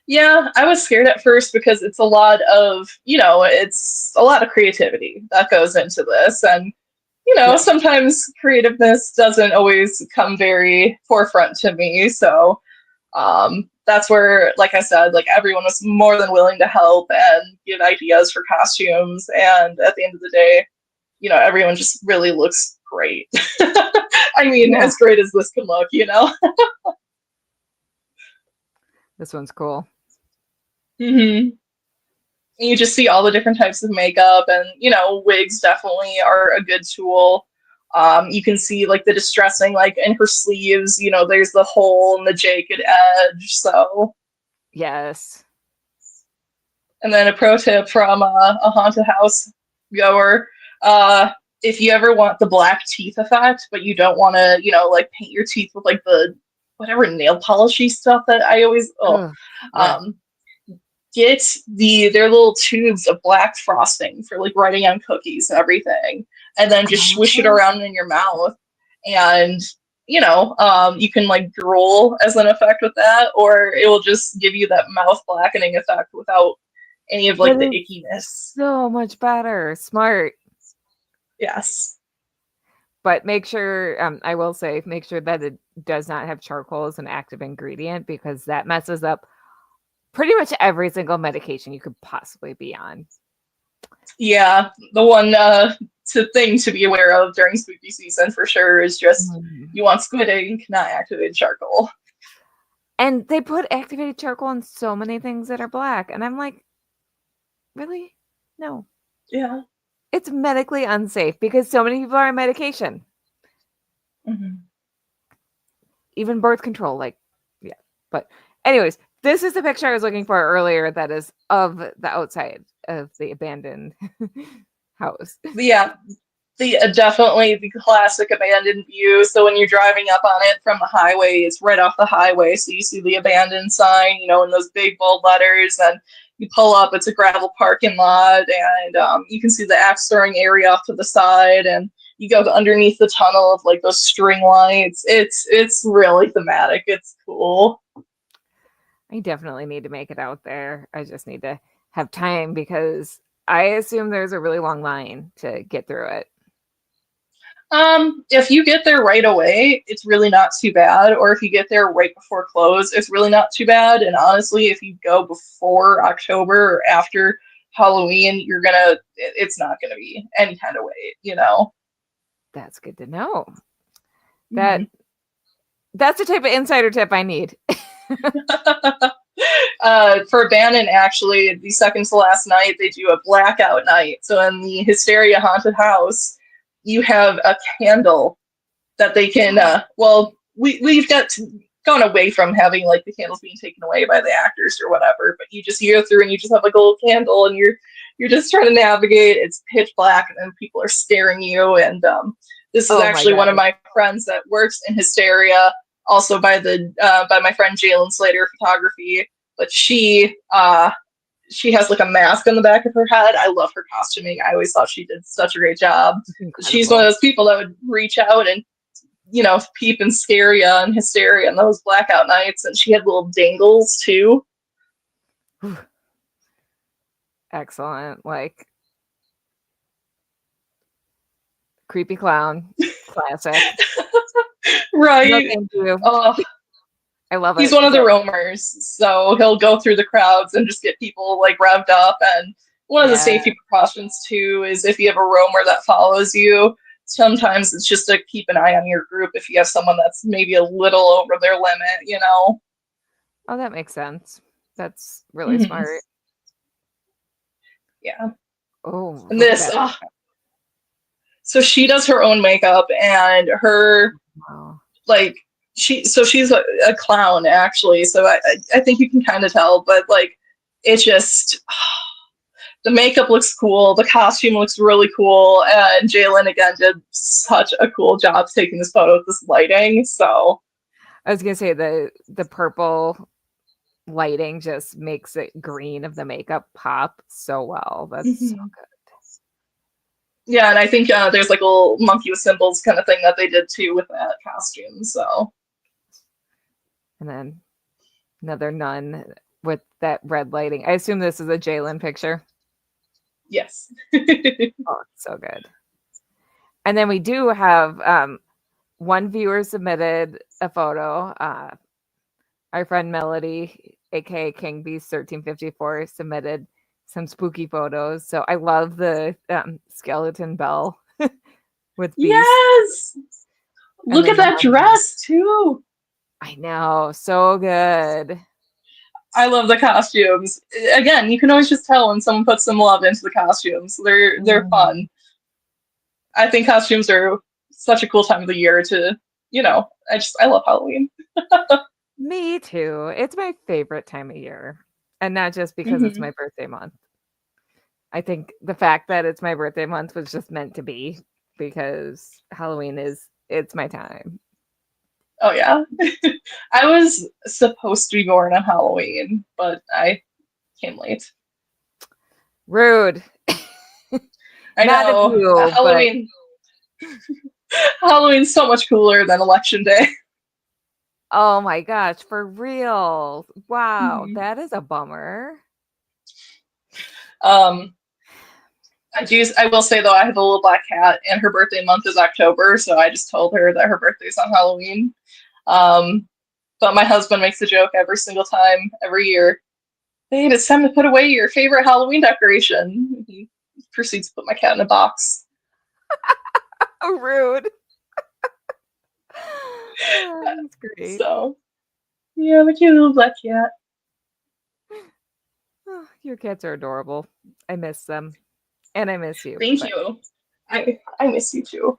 Yeah, I was scared at first because it's a lot of, it's a lot of creativity that goes into this. And, sometimes creativeness doesn't always come very forefront to me. So that's where, like I said, like everyone was more than willing to help and give ideas for costumes. And at the end of the day, everyone just really looks great. As great as this can look, This one's cool. Mm-hmm. You just see all the different types of makeup, and wigs definitely are a good tool. You can see like the distressing, like in her sleeves, there's the hole in the jagged edge. So yes. And then a pro tip from a haunted house goer: if you ever want the black teeth effect, but you don't want to, like paint your teeth with like the whatever nail polishy stuff that I always get their little tubes of black frosting for like writing on cookies and everything, and then just swish it around in your mouth, and you can like drool as an effect with that, or it will just give you that mouth blackening effect without any of like the ickiness. So much better. Smart. Yes. But make sure, I will say, make sure that it does not have charcoal as an active ingredient, because that messes up pretty much every single medication you could possibly be on. Yeah, the one thing to be aware of during spooky season for sure is just you want squid ink, not activated charcoal. And they put activated charcoal on so many things that are black, and I'm like, really? No. Yeah. It's medically unsafe because so many people are on medication. Mm-hmm. Even birth control, yeah. But anyways, this is the picture I was looking for earlier that is of the outside of the abandoned house. Yeah, definitely the classic abandoned view. So when you're driving up on it from the highway, it's right off the highway. So you see the abandoned sign, in those big bold letters, and you pull up, it's a gravel parking lot, and you can see the axe throwing area off to the side, and you go underneath the tunnel of like those string lights. It's really thematic. It's cool. I definitely need to make it out there. I just need to have time, because I assume there's a really long line to get through it. If you get there right away, it's really not too bad. Or if you get there right before close, it's really not too bad. And honestly, if you go before October or after Halloween, it's not gonna be any kind of wait, That's good to know. That's the type of insider tip I need. For abandoned, actually, the second to last night, they do a blackout night. So in the Hysteria haunted house, you have a candle that they can we've gone away from having like the candles being taken away by the actors or whatever, but you go through and you just have like a little candle, and you're just trying to navigate. It's pitch black, and then people are staring you, and this is actually one of my friends that works in Hysteria, also by my friend Jalen Slater Photography, but she has like a mask on the back of her head. I love her costuming. I always thought she did such a great job. She's one of those people that would reach out and, peep and scare you and Hysteria and those blackout nights. And she had little dangles too. Excellent. Like, creepy clown. Classic. No, Right. thank you. Oh, I love it. he's one of the So, roamers, so he'll go through the crowds and just get people like revved up. And one of the yeah. safety precautions too is if you have a roamer that follows you, sometimes it's just to keep an eye on your group if you have someone that's maybe a little over their limit, you know. Oh, that makes sense. That's really Mhm. smart. Yeah. Oh, And look at this, that. so she does her own makeup, and her Wow. like she's a clown actually, so I think you can kind of tell, but like it just the makeup looks cool, the costume looks really cool, and Jalen again did such a cool job taking this photo with this lighting. So I was gonna say the purple lighting just makes it green of the makeup pop so well. That's so good. yeah, and I think there's like a little monkey with symbols kind of thing that they did too with that costume. So And then another nun with that red lighting. I assume this is a Jalen picture. yes. Oh, it's so good. And then we do have one viewer submitted a photo. Our friend Melody, aka King Beast 1354, submitted some spooky photos. So I love the skeleton bell with Beast. Yes. And Look then at that dress too. I know, so good. I love the costumes. Again, you can always just tell when someone puts some love into the costumes. They're fun. I think costumes are such a cool time of the year to, you know, I love Halloween. Me too. It's my favorite time of year. And not just because it's my birthday month. I think the fact that it's my birthday month was just meant to be because Halloween it's my time. Oh yeah. I was supposed to be born on Halloween, but I came late. Rude. I Not know. of you, but Halloween. Halloween's so much cooler than Election Day. oh my gosh, for real. Wow, Mhm. that is a bummer. I will say though, I have a little black cat, and her birthday month is October, so I just told her that her birthday's on Halloween. But my husband makes a joke every single time, every year. Babe, it's time to put away your favorite Halloween decoration. He proceeds to put my cat in a box. Oh, rude. Oh, that's great. So, yeah, the cute little black cat. Oh, your cats are adorable. I miss them. And I miss you. Thank you. I miss you too.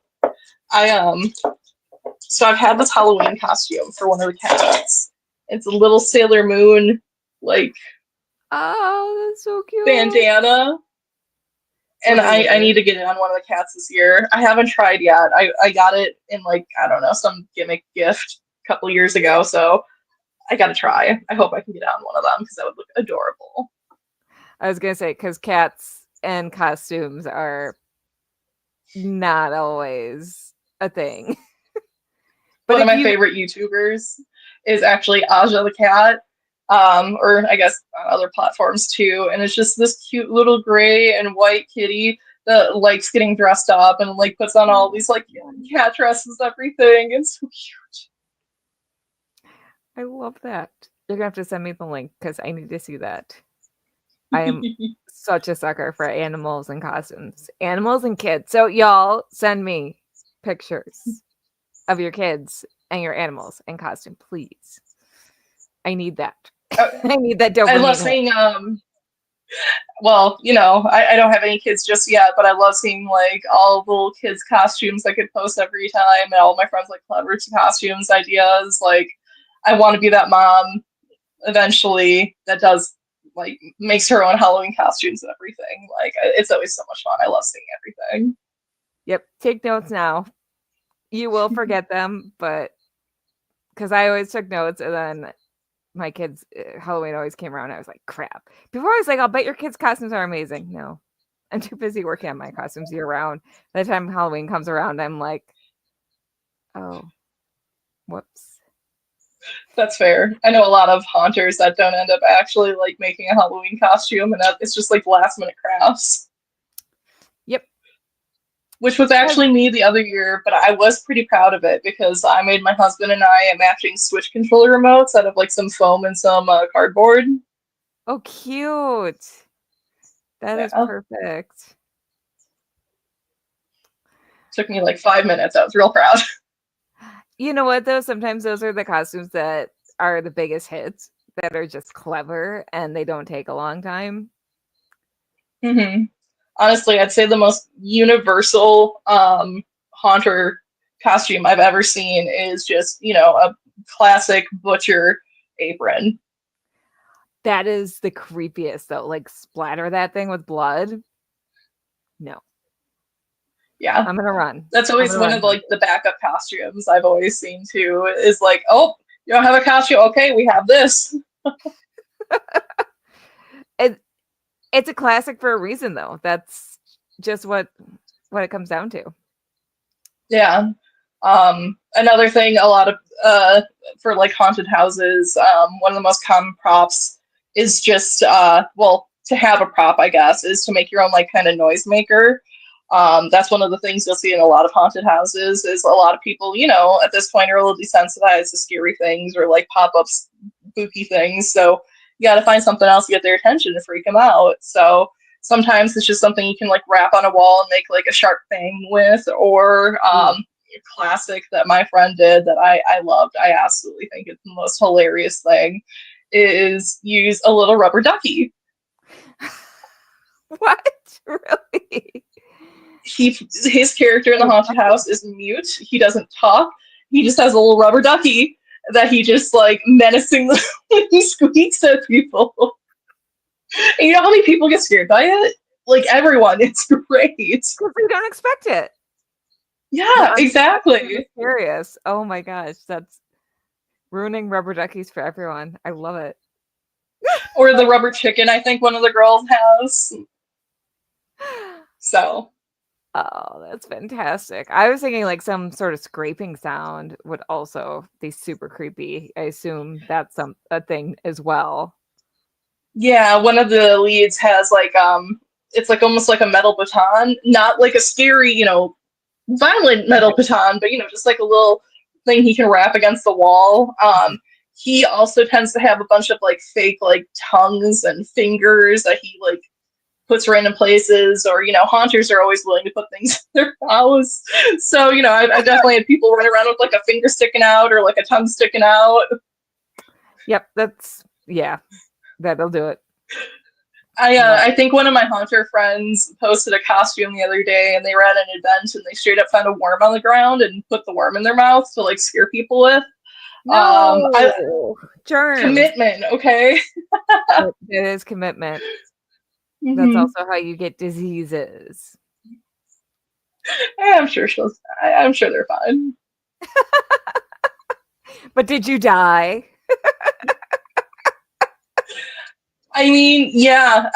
So I've had this Halloween costume for one of the cats. It's a little Sailor Moon like Oh, that's so cute. bandana. And What is I it? need to get it on one of the cats this year. I haven't tried yet. I got it in like, I don't know, some gimmick gift a couple years ago, so I gotta try. I hope I can get on one of them because that would look adorable. I was gonna say because cats and costumes are not always a thing. But One of if my you favorite YouTubers is actually Aja the cat, or I guess on other platforms too. And it's just this cute little gray and white kitty that likes getting dressed up and like puts on all these like cat dresses, everything. It's so cute. I love that. You're gonna have to send me the link because I need to see that. I am such a sucker for animals and costumes. Animals and kids. So y'all send me pictures of your kids and your animals and costume, please. I need that. I need that I love dopamine hit. seeing well, you know, I don't have any kids just yet, but I love seeing like all the little kids' costumes I could post every time, and all my friends like clever costumes ideas. Like, I want to be that mom eventually that does like makes her own Halloween costumes and everything. Like, it's always so much fun. I love seeing everything. Yep. Take notes now. You will forget them, but because I always took notes and then my kids Halloween always came around. I was like, crap. Before I was like, I'll bet your kids' costumes are amazing. No, I'm too busy working on my costumes year round. By the time Halloween comes around, I'm like, oh, whoops. That's fair. I know a lot of haunters that don't end up actually like making a Halloween costume, and that it's just like last minute crafts. Yep. which was actually me the other year, but I was pretty proud of it because I made my husband and I a matching Switch controller remotes out of like some foam and some cardboard. Oh, cute. That is Yeah. perfect. Took me like 5 minutes. I was real proud. You know what, though? Sometimes those are the costumes that are the biggest hits, that are just clever and they don't take a long time. Mm-hmm. Honestly, I'd say the most universal Haunter costume I've ever seen is just, a classic butcher apron. That is the creepiest, though. Like, splatter that thing with blood. No. Yeah. I'm gonna run. That's always one of like the backup costumes I've always seen too, is like, oh, you don't have a costume? Okay, we have this. It's a classic for a reason, though. That's just what it comes down to. Yeah. Another thing, a lot of for like haunted houses, one of the most common props is just to have a prop, I guess, is to make your own like kind of noisemaker. That's one of the things you'll see in a lot of haunted houses is a lot of people, at this point are a little desensitized to scary things or like pop-ups, spooky things. So you got to find something else to get their attention to freak them out. So sometimes it's just something you can like wrap on a wall and make like a sharp thing with, or a classic that my friend did that I loved. I absolutely think it's the most hilarious thing is use a little rubber ducky. What? Really? His character in the haunted house is mute. He doesn't talk. He just has a little rubber ducky that he just like menacingly squeaks at people. And you know how many people get scared by it? Like everyone. It's great. Because they don't expect it. Yeah, exactly. Serious. Oh my gosh, that's ruining rubber duckies for everyone. I love it. Or the rubber chicken, I think one of the girls has. So. Oh, that's fantastic. I was thinking like some sort of scraping sound would also be super creepy. I assume that's a thing as well. Yeah, one of the leads has like it's like almost like a metal baton, not like a scary, violent metal baton, but just like a little thing he can wrap against the wall. He also tends to have a bunch of like fake like tongues and fingers that he like puts random places, or haunters are always willing to put things in their house. So I've definitely had people run around with like a finger sticking out or like a tongue sticking out. Yep, that'll do it. I think one of my haunter friends posted a costume the other day, and they were at an event and they straight up found a worm on the ground and put the worm in their mouth to like scare people with. No, germs. Commitment, okay? It is commitment. Mm-hmm. That's also how you get diseases. I'm sure they're fine. But did you die? I mean, yeah.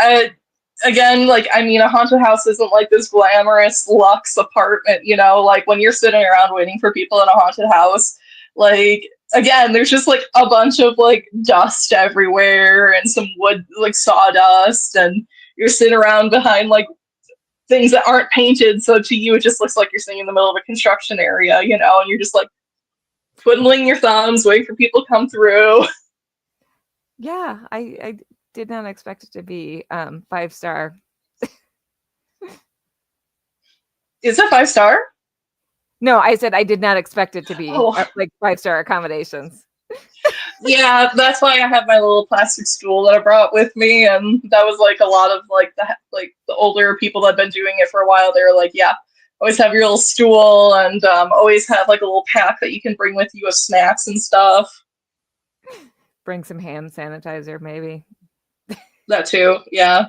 Again, a haunted house isn't like this glamorous luxe apartment, like when you're sitting around waiting for people in a haunted house, like, again, there's just like a bunch of like dust everywhere and some wood, like sawdust, and you're sitting around behind like things that aren't painted. So to you, it just looks like you're sitting in the middle of a construction area, and you're just like twiddling your thumbs, waiting for people to come through. Yeah, I did not expect it to be 5-star. Is it 5-star? No, I said I did not expect it to be like 5-star accommodations. Yeah, that's why I have my little plastic stool that I brought with me, and that was like a lot of like the older people that have been doing it for a while. They were like, yeah, always have your little stool, and always have like a little pack that you can bring with you of snacks and stuff. Bring some hand sanitizer, maybe. That too, yeah.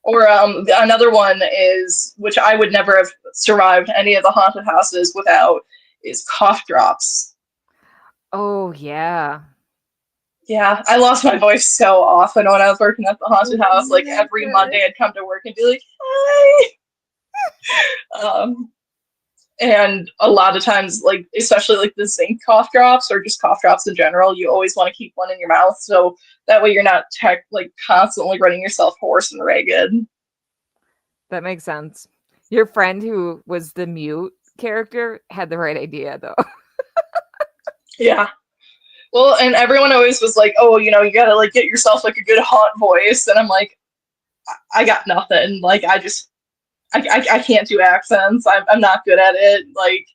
Or another one is, which I would never have survived any of the haunted houses without, is cough drops. Oh, yeah. Yeah, I lost my voice so often when I was working at the haunted house. Like every Monday I'd come to work and be like, hi! And a lot of times, like, especially like the zinc cough drops or just cough drops in general, you always want to keep one in your mouth. So that way you're not constantly running yourself hoarse and ragged. That makes sense. Your friend who was the mute character had the right idea, though. Yeah. Well, and everyone always was like, "Oh, you gotta like get yourself like a good haunt voice," and I'm like, I got nothing. Like, I can't do accents. I'm not good at it. Like,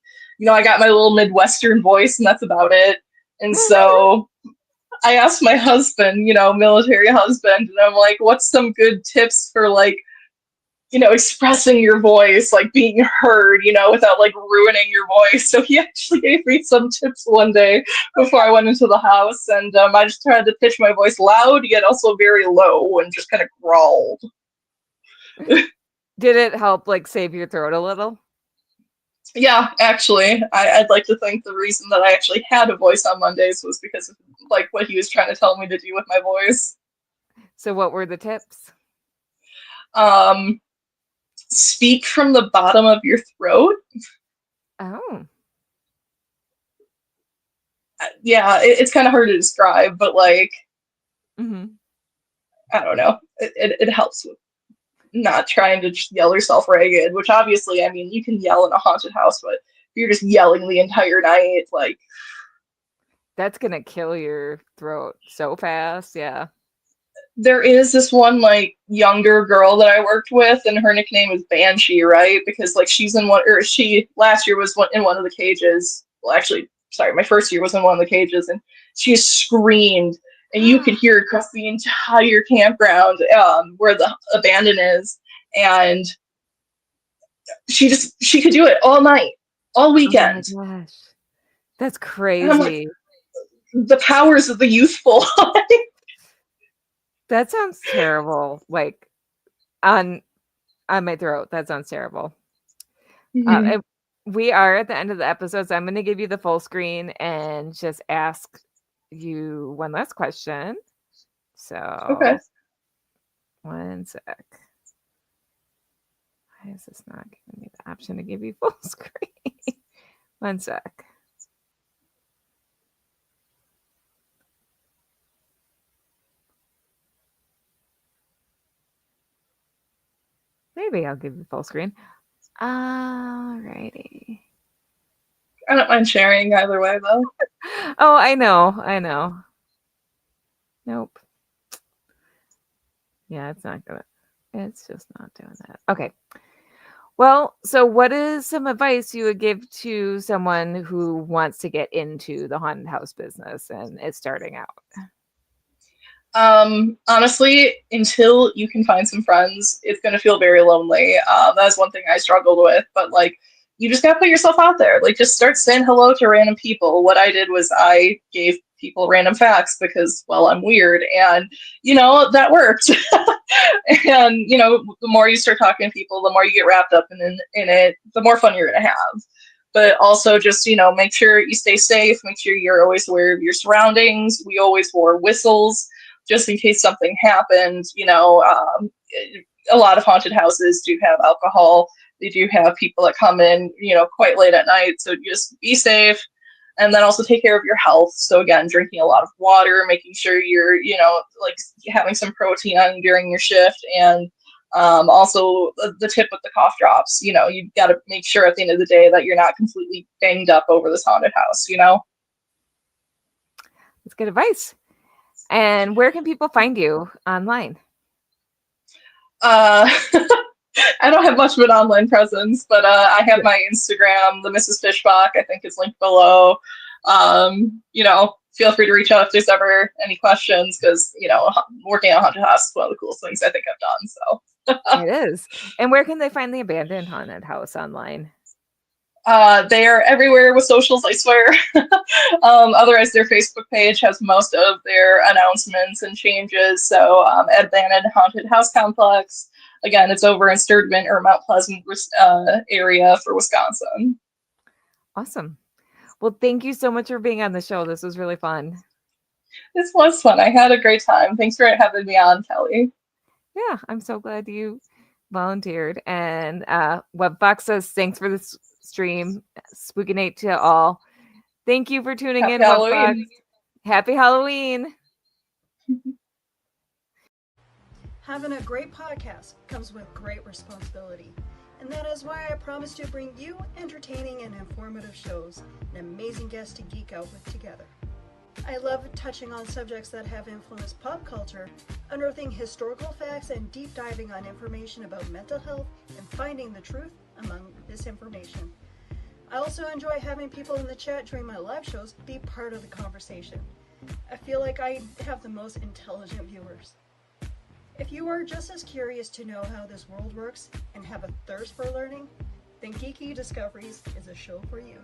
I got my little Midwestern voice, and that's about it. And so I asked my husband, military husband, and I'm like, "What's some good tips for like?" Expressing your voice, like being heard, without like ruining your voice. So he actually gave me some tips one day before I went into the house, and I just tried to pitch my voice loud yet also very low and just kind of growled. Did it help like save your throat a little? Yeah, actually, I'd like to think the reason that I actually had a voice on Mondays was because of like what he was trying to tell me to do with my voice. So what were the tips? Speak from the bottom of your throat. Oh. Yeah, it's kind of hard to describe, but like, Mm-hmm. I don't know. It helps with not trying to just yell yourself ragged, which obviously, I mean, you can yell in a haunted house, but if you're just yelling the entire night, like, that's gonna kill your throat so fast. Yeah. There is this one like younger girl that I worked with, and her nickname is Banshee, right? Because like she last year was in one of the cages. Well, actually, sorry, my first year was in one of the cages, and she screamed, and you could hear across the entire campground where the abandon is, and she could do it all night, all weekend. Oh my gosh. That's And I'm like, crazy. the powers of the youthful. That sounds terrible. Like on my throat. That sounds terrible. Mhm. We are at the end of the episode, so I'm going to give you the full screen and just ask you one last question. So, Okay. one sec. Why is this not giving me the option to give you full screen? One sec. Maybe I'll give you full screen. Alrighty. I don't mind sharing either way, though. Oh, I know. Nope. Yeah, it's just not doing that. Okay. Well, so what is some advice you would give to someone who wants to get into the haunted house business and is starting out? Honestly, until you can find some friends, it's going to feel very lonely. That's one thing I struggled with, but like, you just got to put yourself out there. Like, just start saying hello to random people. What I did was I gave people random facts because, well, I'm weird, and that worked. And the more you start talking to people, the more you get wrapped up in it, the more fun you're going to have. But also just, make sure you stay safe, make sure you're always aware of your surroundings. We always wore whistles just in case something happened. A lot of haunted houses do have alcohol. They do have people that come in, quite late at night. So just be safe, and then also take care of your health. So again, drinking a lot of water, making sure you're, like having some protein during your shift, and also the tip with the cough drops. You've got to make sure at the end of the day that you're not completely banged up over this haunted house. That's good advice. And where can people find you online? I don't have much of an online presence, but I have my Instagram, the Mrs. Fishbach. I think it's linked below. Feel free to reach out if there's ever any questions, because working at haunted house is one of the coolest things I think I've done. So it is. And where can they find the abandoned haunted house online? They are everywhere with socials, I swear. Otherwise, their Facebook page has most of their announcements and changes. So, Abandoned Haunted House Complex. Again, it's over in Sturdivant or Mount Pleasant area for Wisconsin. Awesome. Well, thank you so much for being on the show. This was really fun. This was fun. I had a great time. Thanks for having me on, Kelly. Yeah, I'm so glad you volunteered. And Webfox says, thanks for this stream. Spooky night to all. Thank you for tuning Happy in, Halloween. Webfox. Happy Halloween. Having a great podcast comes with great responsibility. And that is why I promise to bring you entertaining and informative shows and amazing guests to geek out with together. I love touching on subjects that have influenced pop culture, unearthing historical facts, and deep diving on information about mental health and finding the truth among this information. I also enjoy having people in the chat during my live shows be part of the conversation. I feel like I have the most intelligent viewers. If you are just as curious to know how this world works and have a thirst for learning, then Geeky Discoveries is a show for you.